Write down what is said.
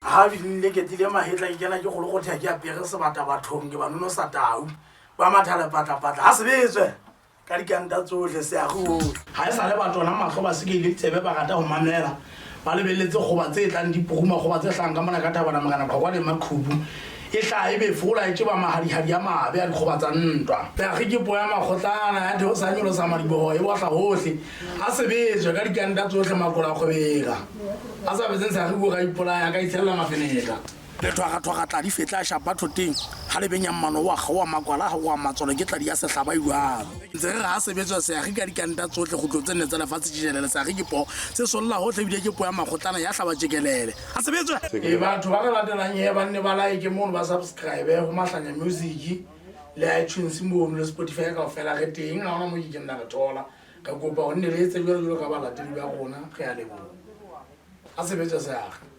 ha binile ke tile mahetla ke kena ke go le go thea ke apere sebata bathong ke banono sa tau ba mathale patapata ha sebetswe ka dikanta tsohle se a go ha e sa le batona mahlo ba se ke le tsebe ba rata go mamela ba lebeletse goba tse tlang dipoguma goba tse hlang ka mona ka tabana magana kwa le makhubu e tla e be fola e tse ba mahadi ya mabe a dikgoba tsa ntwa ba ge ke poya magotlana ya theo sa nyolo sa madibogo e botla hohle a sebetswe ka dikanta tsohle makola khobega a sa betseng sa go ga ipolaya ka itshella mafenela le thwaga tla di fetla shapa thoteng ha le benyang mano wa gawa makwala ha wa matsolo ke tla di ya sehlaba iwang ntse re ha sebetswa se ga ka dikanta tsohle go tlotse nne tsa lefatshe dijelele sa ge ke po se solla hohle bile ke poya magotlana ya hlaba jekelele ha sebetswa e batho ba re latelang ye ba nne ba like mo ba subscribe go mahlanya music le iTunes mo le Spotify ka fela ge teng ga ona mo ke nna re thola ka kopa go nne le etse jalo ka ba latedi ba gona ge a le bo a sebetswa se aga